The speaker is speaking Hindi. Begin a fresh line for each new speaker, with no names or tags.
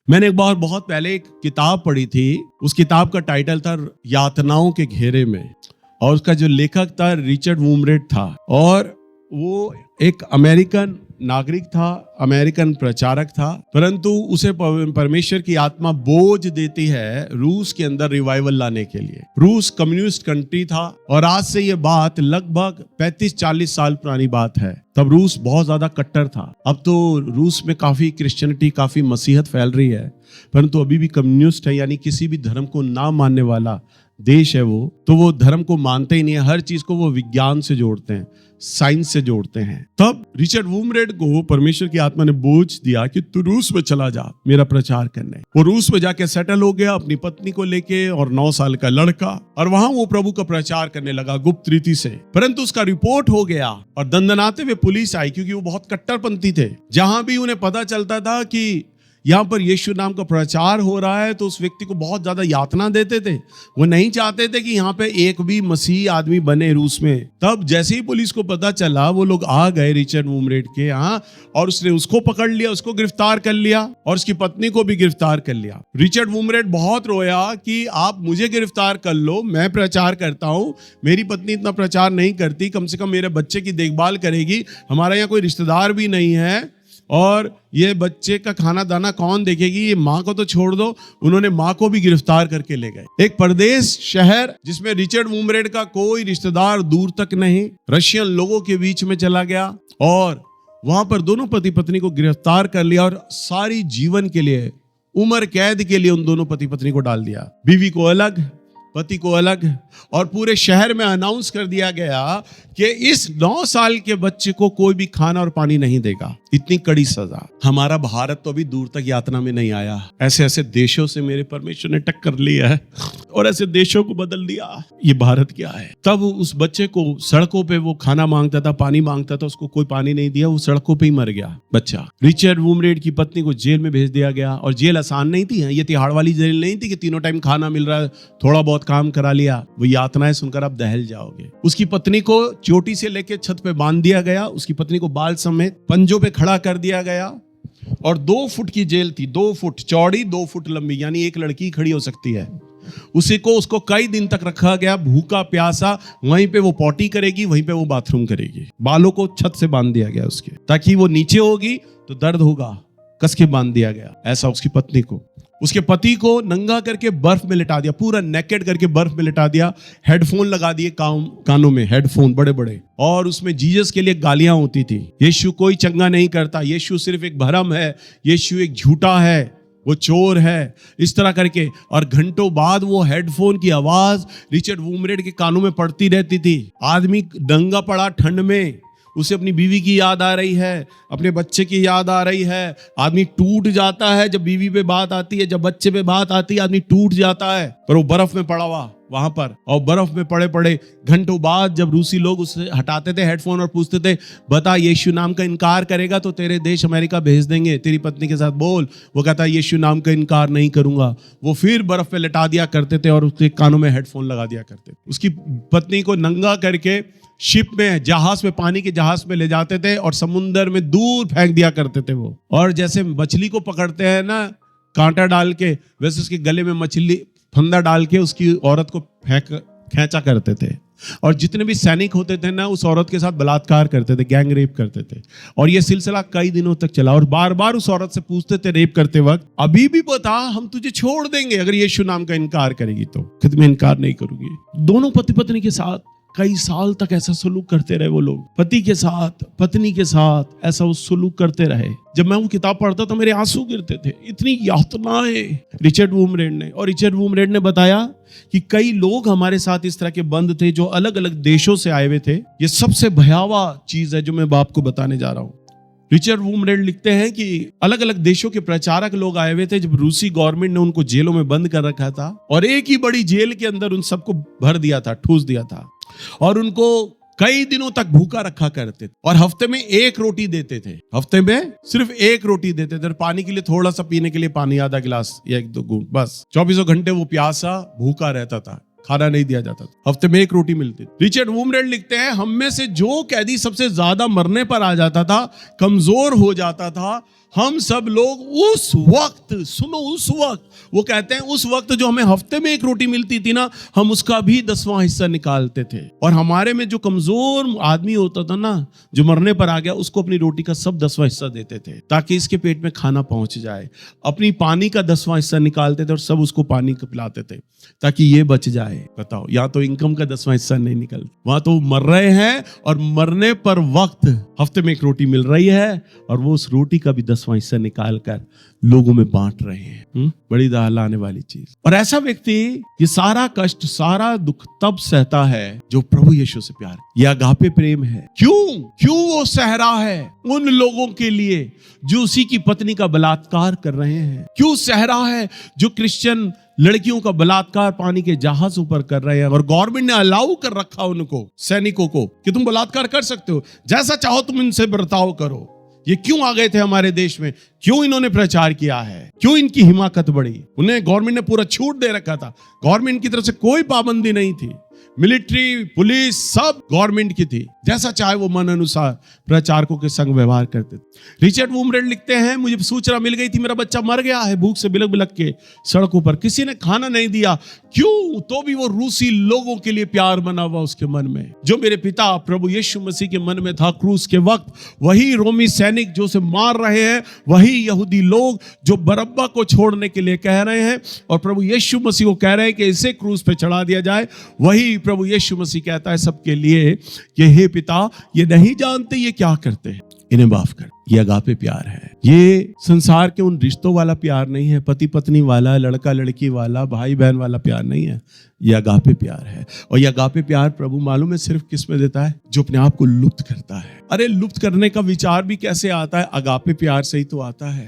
मैंने एक बार बहुत पहले एक किताब पढ़ी थी। उस किताब का टाइटल था यातनाओं के घेरे में, और उसका जो लेखक था रिचर्ड वूमरेट था, और वो एक अमेरिकन नागरिक था, अमेरिकन प्रचारक था, परंतु उसे परमेश्वर की आत्मा बोझ देती है रूस के अंदर रिवाइवल लाने के लिए। रूस कम्युनिस्ट कंट्री था, और आज से ये बात लगभग 35-40 साल पुरानी बात है। तब रूस बहुत ज्यादा कट्टर था। अब तो रूस में काफी क्रिश्चियनिटी, काफी मसीहत फैल रही है, परंतु अभी भी कम्युनिस्ट है, यानी किसी भी धर्म को ना मानने वाला देश है वो। तो वो धर्म को मानते ही नहीं है, हर चीज को वो विज्ञान से जोड़ते हैं, साइंस से जोड़ते हैं। तब रिचर्ड वूमरेट को परमेश्वर की आत्मा ने बोझ दिया कि तू रूस में चला जा मेरा प्रचार करने। वो रूस में जाके सेटल हो गया अपनी पत्नी को लेके और 9 साल का लड़का, और वहां वो प्रभु का प्रचार करने लगा गुप्त रीति से। परंतु उसका रिपोर्ट हो गया और दंदनाते हुए पुलिस आई, क्योंकि वो बहुत कट्टरपंथी थे। जहां भी उन्हें पता चलता था कि यहाँ पर यीशु नाम का प्रचार हो रहा है, तो उस व्यक्ति को बहुत ज्यादा यातना देते थे। वो नहीं चाहते थे कि यहाँ पे एक भी मसीह आदमी बने रूस में। तब जैसे ही पुलिस को पता चला, वो लोग आ गए रिचर्ड वूमरेट के यहाँ, और उसने उसको पकड़ लिया, उसको गिरफ्तार कर लिया, और उसकी पत्नी को भी गिरफ्तार कर लिया। रिचर्ड वूमरेट बहुत रोया कि आप मुझे गिरफ्तार कर लो, मैं प्रचार करता हूँ, मेरी पत्नी इतना प्रचार नहीं करती, कम से कम मेरे बच्चे की देखभाल करेगी, हमारा यहाँ कोई रिश्तेदार भी नहीं है, और ये बच्चे का खाना दाना कौन देखेगी, ये माँ को तो छोड़ दो। उन्होंने माँ को भी गिरफ्तार करके ले गए। एक परदेश शहर जिसमें रिचर्ड वूमरेट का कोई रिश्तेदार दूर तक नहीं, रशियन लोगों के बीच में चला गया, और वहां पर दोनों पति पत्नी को गिरफ्तार कर लिया, और सारी जीवन के लिए, उम्र कैद के लिए उन दोनों पति पत्नी को डाल दिया। बीवी को अलग, पति को अलग, और पूरे शहर में अनाउंस कर दिया गया कि इस 9 साल के बच्चे को कोई भी खाना और पानी नहीं देगा। इतनी कड़ी सजा। हमारा भारत तो अभी दूर तक यातना में नहीं आया। ऐसे ऐसे देशों से मेरे परमेश्वर ने टक्कर लिया है, और ऐसे देशों को बदल दिया। ये भारत क्या है। तब उस बच्चे को सड़कों पे वो खाना मांगता था, पानी मांगता था, उसको कोई पानी नहीं दिया, वो सड़कों पे ही मर गया बच्चा। रिचर्ड वूमरेट की पत्नी को जेल में भेज दिया गया, और जेल आसान नहीं थी। ये तिहाड़ वाली जेल नहीं थी कि तीनों टाइम खाना मिल रहा है, थोड़ा बहुत काम करा लिया। वो यातनाएं सुनकर आप दहल जाओगे। उसकी पत्नी को चोटी से लेके छत पे बांध दिया गया, उसकी पत्नी को बाल समेत पंजों पे खड़ा कर दिया गया, और 2 फुट की जेल थी, 2 फुट चौड़ी, 2 फुट लंबी, यानी एक लड़की खड़ी हो सकती है। उसको कई दिन तक रखा गया, भूखा प्यासा। वहीं पे वो पॉटी करेगी, वहीं पे वो बाथरूम करेगी। बालों को छत से बांध दिया गया उसके, ताकि वो नीचे होगी तो दर्द होगा, कस के बांध दिया गया। ऐसा उसकी पत्नी को। उसके पति को नंगा करके बर्फ में लिटा दिया, पूरा नेकेड करके बर्फ में लिटा दिया। हेडफोन लगा दिए कानों में, हेडफोन बड़े बड़े, और उसमें जीसस के लिए गालियां होती थी। यीशु कोई चंगा नहीं करता, यीशु सिर्फ एक भरम है, यीशु एक झूठा है, वो चोर है, इस तरह करके। और घंटों बाद वो हेडफोन की आवाज रिचर्ड वूमरेट के कानों में पड़ती रहती थी। आदमी नंगा पड़ा ठंड में, उसे अपनी बीवी की याद आ रही है, अपने बच्चे की याद आ रही है। आदमी टूट जाता है जब बीवी पे बात आती है, जब बच्चे पे बात आती है, आदमी टूट जाता है। पर वो बर्फ में पड़ा हुआ वहां पर, और बर्फ में पड़े पड़े घंटों बाद जब रूसी लोग उसे हटाते थे हेडफोन और पूछते थे, बता यीशु नाम का इनकार करेगा तो तेरे देश अमेरिका भेज देंगे, तेरी पत्नी के साथ बोल। वो कहता यीशु नाम का इनकार नहीं करूंगा। वो फिर बर्फ पे लिटा दिया करते थे, और उसके कानों में हेडफोन लगा दिया करते थे। उसकी पत्नी को नंगा करके शिप में, जहाज में, पानी के जहाज में ले जाते थे, और समुंदर में दूर फेंक दिया करते थे वो। और जैसे मछली को पकड़ते हैं ना कांटा डाल के, वैसे उसके गले में मछली फंदा डाल के उसकी औरत को खींचा करते थे। और जितने भी सैनिक होते थे ना, उस औरत के साथ बलात्कार करते थे, गैंग रेप करते थे। और ये सिलसिला कई दिनों तक चला, और बार बार उस औरत से पूछते थे रेप करते वक्त, अभी भी बता, हम तुझे छोड़ देंगे अगर यीशु नाम का इनकार करेगी तो। कहती मैं इनकार नहीं करूंगी। दोनों पति पत्नी के साथ कई साल तक ऐसा सलूक करते रहे वो लोग, पति के साथ, पत्नी के साथ ऐसा वो सलूक करते रहे। जब मैं वो किताब पढ़ता था मेरे आंसू गिरते थे, इतनी यातनाएं रिचर्ड वूमरेट ने। और रिचर्ड वूमरेट ने बताया कि कई लोग हमारे साथ इस तरह के बंद थे जो अलग अलग देशों से आए हुए थे। ये सबसे भयावह चीज है जो मैं बाप को बताने जा रहा हूं। रिचर्ड वूमरेट लिखते हैं कि अलग अलग देशों के प्रचारक लोग आए हुए थे, जब रूसी गवर्नमेंट ने उनको जेलों में बंद कर रखा था, और एक ही बड़ी जेल के अंदर उन सबको भर दिया था, ठूस दिया था, और उनको कई दिनों तक भूखा रखा करते थे। और हफ्ते में 1 रोटी देते थे, हफ्ते में सिर्फ 1 रोटी देते थे, और पानी के लिए थोड़ा सा, पीने के लिए पानी आधा गिलास या 1-2 घूंट बस। 24 घंटे वो प्यासा भूखा रहता था, खाना नहीं दिया जाता था, हफ्ते में 1 रोटी मिलती थी। रिचर्ड वूमरेट लिखते हैं, हम में से जो कैदी सबसे ज्यादा मरने पर आ जाता था, कमजोर हो जाता था, हम सब लोग उस वक्त, सुनो उस वक्त, वो कहते हैं उस वक्त जो हमें हफ्ते में एक रोटी मिलती थी ना, हम उसका भी 10वां हिस्सा निकालते थे। और हमारे में जो कमजोर आदमी होता था ना, जो मरने पर आ गया, उसको अपनी रोटी का सब 10वां हिस्सा देते थे ताकि इसके पेट में खाना पहुंच जाए। अपनी पानी का 10वां हिस्सा निकालते थे और सब उसको पानी को पिलाते थे ताकि ये बच जाए। बताओ, या तो इनकम का 10वां हिस्सा नहीं निकल, वहां तो मर रहे हैं और मरने पर वक्त हफ्ते में एक रोटी मिल रही है और वो उस रोटी का भी 10वां हिस्सा निकाल कर लोगों में बांट रहे हैं। बड़ी दहला आने वाली चीज। और ऐसा व्यक्ति ये सारा कष्ट, सारा दुख तब सहता है जो प्रभु यीशु से प्यार, यह अगापे प्रेम है। क्यों वो सह रहा है उन लोगों के लिए जो उसी की पत्नी का बलात्कार कर रहे हैं? क्यों सह रहा है जो क्रिश्चियन लड़कियों का बलात्कार पानी के जहाजों पर कर रहे हैं और गवर्नमेंट ने अलाउ कर रखा उनको, सैनिकों को, कि तुम बलात्कार कर सकते हो, जैसा चाहो तुम इनसे बर्ताव करो। ये क्यों आ गए थे हमारे देश में? क्यों इन्होंने प्रचार किया है? क्यों इनकी हिमाकत बढ़ी? उन्हें गवर्नमेंट ने पूरा छूट दे रखा था, गवर्नमेंट की तरफ से कोई पाबंदी नहीं थी, मिलिट्री, पुलिस सब गवर्नमेंट की थी, जैसा चाहे वो मन अनुसार प्रचारकों के संग व्यवहार करते थे। रिचर्ड वूमरेड लिखते हैं, मुझे सूचना मिल गई थी मेरा बच्चा मर गया है भूख से बिलक बिलक के सड़कों पर, किसी ने खाना नहीं दिया। क्यों? तो भी वो रूसी लोगों के लिए प्यार बना हुआ उसके मन में, जो मेरे पिता प्रभु यीशु मसीह के मन में था क्रूस के वक्त। वही रोमी सैनिक जो उसे मार रहे हैं, वही यहूदी लोग जो बरब्बा को छोड़ने के लिए कह रहे हैं और प्रभु यीशु मसीह को कह रहे हैं कि इसे क्रूस पे चढ़ा दिया जाए, वही प्रभु यीशु मसीह कहता है सबके लिए कि हे पिता, ये नहीं जानते ये क्या करते हैं, इन्हें माफ कर। ये अगापे प्यार है। ये संसार के उन रिश्तों वाला प्यार नहीं है, पति पत्नी वाला, लड़का लड़की वाला, भाई बहन वाला प्यार नहीं है। ये अगापे प्यार है। और ये अगापे प्यार प्रभु मालूम है सिर्फ किस में देता है? जो अपने आप को लुप्त करता है। अरे लुप्त करने का विचार भी कैसे आता है? अगापे प्यार से ही तो आता है।